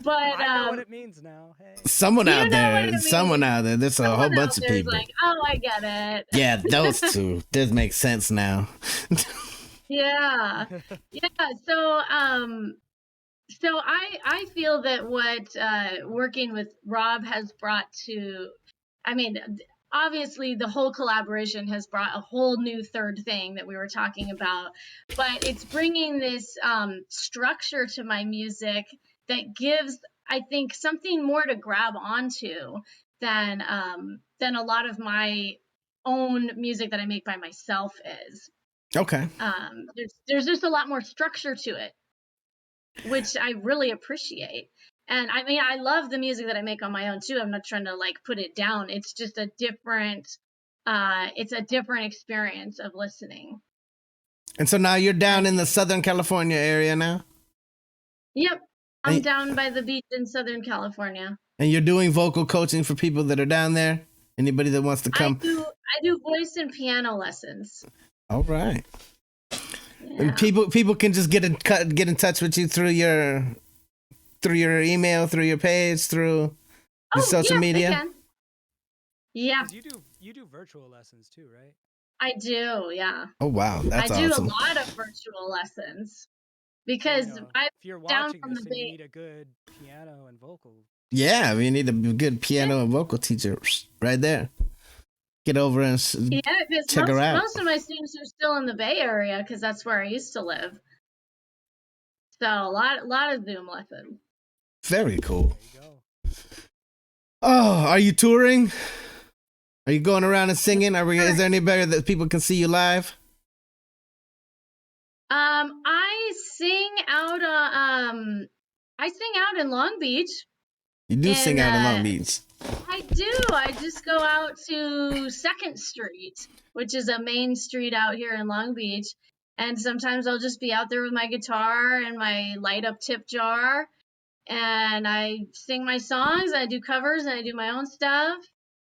But I know what it means now. Hey. Someone You out know what there, it someone means. out there. There's a whole Someone bunch out of there is people. like, oh, I get it. Yeah, those two. This makes sense now. Yeah. So I feel that what working with Rob has brought to, I mean, obviously the whole collaboration has brought a whole new third thing that we were talking about, but it's bringing this structure to my music that gives, I think, something more to grab onto than a lot of my own music that I make by myself is. Okay. There's just a lot more structure to it, which I really appreciate. And I mean, I love the music that I make on my own too. I'm not trying to like put it down. It's just a different experience of listening. And so now you're down in the Southern California area now? Yep. I'm Hey. down by the beach in Southern California. And you're doing vocal coaching for people that are down there? Anybody that wants to come? I do voice and piano lessons. All right. Yeah. And people can just get in touch with you through your email, through your page, through your social media. They can. Yeah, 'Cause you do virtual lessons too, right? I do. Yeah. Oh wow, that's I do awesome. a lot of virtual lessons because You know, I'm if you're down watching from this the and you Bay. need a good piano and vocal, Yeah, we need a good piano and vocal teacher right there. Get over and Yeah, because check her out. most of my students are still in the Bay Area because that's where I used to live. So a lot of Zoom lessons. Very cool. there you go. Oh, are you touring? Are you going around and singing? Is there anybody that people can see you live? I sing out. I sing out in Long Beach. You do sing out in Long uh, Beach. I I do. I just go out to 2nd Street, which is a main street out here in Long Beach. And sometimes I'll just be out there with my guitar and my light up tip jar. And I sing my songs, I do covers, and I do my own stuff.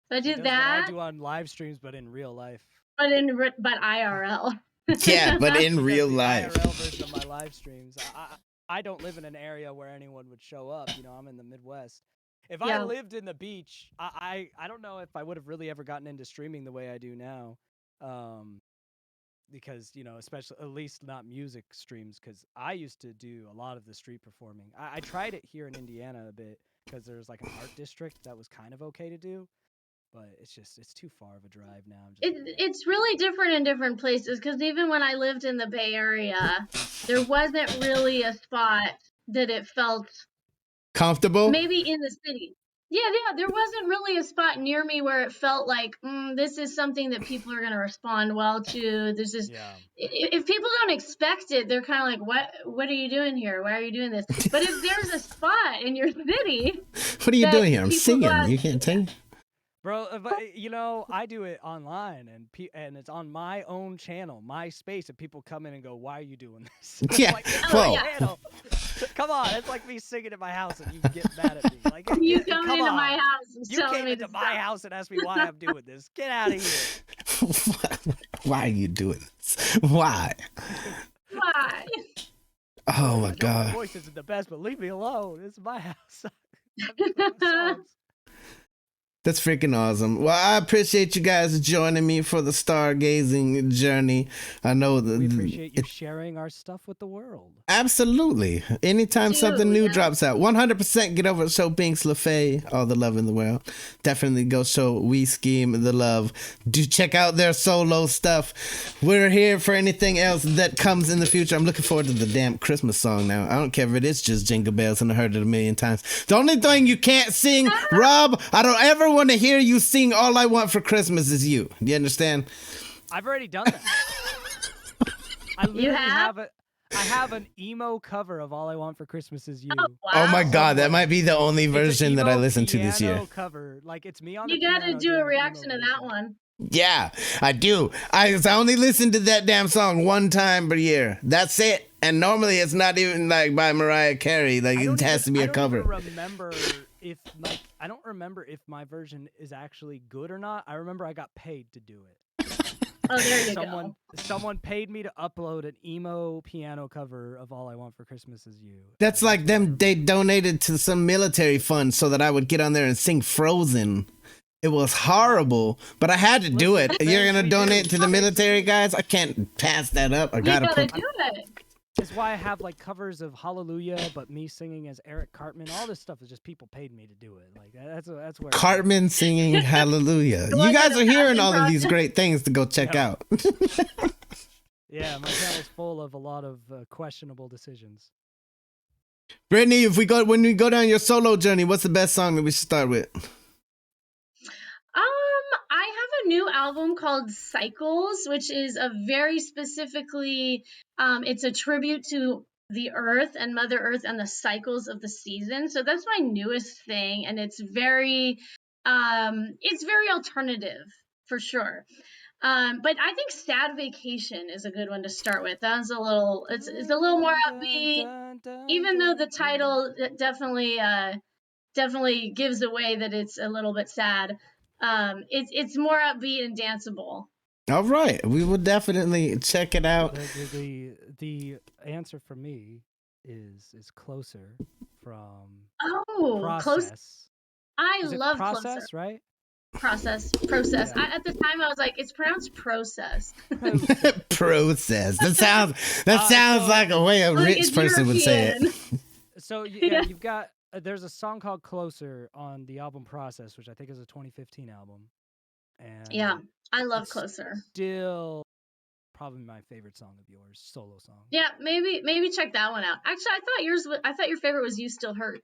So I She do does what I that, do on live streams, but in real life. but IRL. Yeah, but in Because real the life. IRL version of my live streams. I don't live in an area where anyone would show up. You know, I'm in the Midwest. If I Yeah. lived in the beach, I don't know if I would have really ever gotten into streaming the way I do now. Because, you know, especially at least not music streams, because I used to do a lot of the street performing. I tried it here in Indiana a bit because there's like an art district that was kind of okay to do, but it's too far of a drive now. I'm just like, It's really different in different places because even when I lived in the Bay Area, there wasn't really a spot that it felt Comfortable? maybe in the city. Yeah, there wasn't really a spot near me where it felt like this is something that people are going to respond well to. This is yeah. if people don't expect it, they're kind of like, what are you doing here? Why are you doing this? But if there's a spot in your city, What are you that doing here? I'm people singing. go out- You can't sing. Bro, but, you know, I do it online and it's on my own channel, my space, and people come in and go, "Why are you doing this?" I'm Yeah, like, "It's whoa. my channel." Come on, it's like me singing at my house and you get mad at me. Like, you come come into on. my house and You telling came me into to my stop. house and asked me why I'm doing this. Get out of here. Why are you doing this? Why? Why? Oh my I know my god. voice isn't the best, but leave me alone. It's my house. I'm doing songs. That's freaking awesome. Well, I appreciate you guys joining me for the stargazing journey. I know that We appreciate you sharing our stuff with the world. absolutely. Anytime something new yeah. drops out, 100% get over to show Binks LaFay all the love in the world. Definitely go show We Scheme the love. Do check out their solo stuff. We're here for anything else that comes in the future. I'm looking forward to the damn Christmas song now. I don't care if it is just Jingle Bells and I heard it a million times. The only thing you can't sing, Rob, I don't ever want to hear you sing All I Want for Christmas Is You. Do you understand? I've already done that. I literally have? I have an emo cover of All I Want for Christmas Is You. Wow. Oh my god, that might be the only It's an version that I emo listened to this year. piano cover. Like, it's me on You the got to piano do doing a the reaction emo to that version. one. Yeah, I do. I only listen to that damn song one time per year. That's it. And normally it's not even like by Mariah Carey. Like I it don't has to be I a don't cover. even remember if my version is actually good or not. I remember I got paid to do it. Oh, there you go. Someone paid me to upload an emo piano cover of All I Want for Christmas Is You. That's like them. They donated to some military fund so that I would get on there and sing Frozen. It was horrible, but I had to do it. You're gonna donate to the military guys? I can't pass that up. I You gotta gotta put. do it. That's why I have like covers of Hallelujah, but me singing as Eric Cartman. All this stuff is just people paid me to do it. Like that's where Cartman singing Hallelujah. You Like guys a are hearing passion all of these project. great things to go check Yeah. out. Yeah, my channel's full of a lot of questionable decisions. Brittany, when we go down your solo journey, what's the best song that we should start with? I have a new album called Cycles, which is a very specifically, it's a tribute to the earth and Mother Earth and the cycles of the season. So that's my newest thing, and it's very alternative for sure. But I think Sad Vacation is a good one to start with. That one's it's a little more upbeat, even though the title definitely gives away that it's a little bit sad. It's more upbeat and danceable. All right, we will definitely check it out. The answer for me is Closer from Oh, Process. Close. I Is it love Process, Closer. right? Process. Yeah. At the time, I was like, it's pronounced process. Process. That sounds so- like a way a Like, rich it's person would say it. European. So yeah, you've got there's a song called Closer on the album Process, which I think is a 2015 album. And Yeah, I love it's Closer. still probably my favorite song of yours, solo song. Yeah, maybe check that one out. Actually, I thought your favorite was You Still Hurt.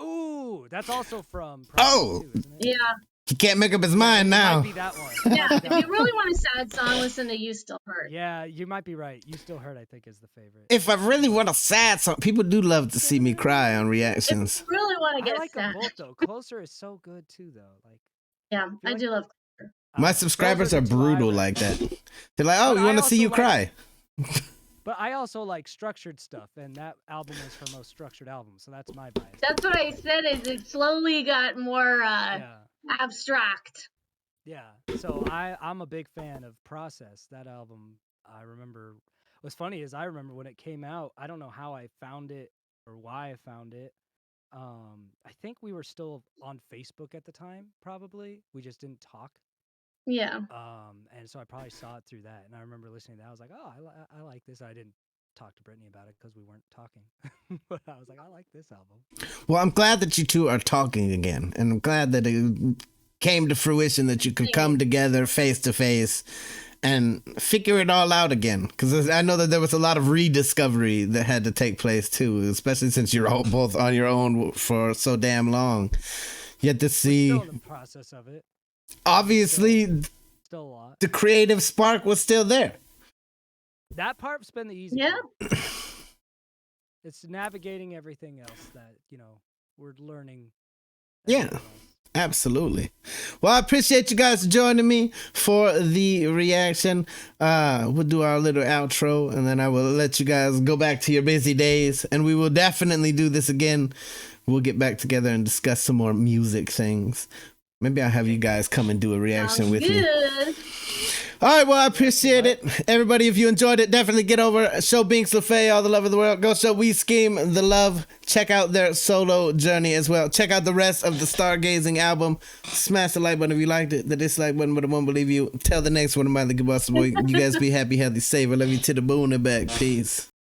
Ooh, that's also from Process Oh. too, isn't it? Yeah, He can't make up his mind It now. might be that one. Yeah, Might be if that you one. really want a sad song, listen to You Still Hurt. Yeah, you might be right. You Still Hurt, I think, is the favorite. If I really want a sad song, people do love to see me cry on If reactions. you really want to I get like them sad. both though. Closer is so good too, though. Like Yeah, feel I like- do love. My those subscribers the are two I brutal like. like that. They're like, oh, But we want I to see you also cry. But I also like structured stuff, and that album was her most structured album, so that's my bias. That's what I said. Is it slowly got more Yeah. abstract. Yeah. So I'm a big fan of Process. That album, I remember. What's funny is I remember when it came out. I don't know how I found it or why I found it. I think we were still on Facebook at the time. Probably we just didn't talk. Yeah. And so I probably saw it through that. And I remember listening to that. I was like, oh, I like this. I didn't talk to Brittany about it because we weren't talking. But I was like, I like this album. Well, I'm glad that you two are talking again. And I'm glad that it came to fruition that you could come together face to face and figure it all out again. Because I know that there was a lot of rediscovery that had to take place too, especially since you're all both on your own for so damn long. Yet to see, Still in the process of it. obviously, Still a lot. the creative spark was still there. That part's been the easy Yeah. part. It's navigating everything else that, we're learning. Yeah. everything else. Absolutely. Well, I appreciate you guys joining me for the reaction. We'll do our little outro, and then I will let you guys go back to your busy days. And we will definitely do this again. We'll get back together and discuss some more music things. Maybe I'll have you guys come and do a reaction Sounds with me. good. All right, well, I appreciate it. Everybody, if you enjoyed it, definitely get over, show Binks LaFay all the love of the world. Go show We Scheme the love. Check out their solo journey as well. Check out the rest of the Stargazing album. Smash the like button if you liked it. The dislike button, but I won't believe you. Tell the next one about the Combustible. You guys be happy, healthy, safe. I love you to the moon and back. Peace.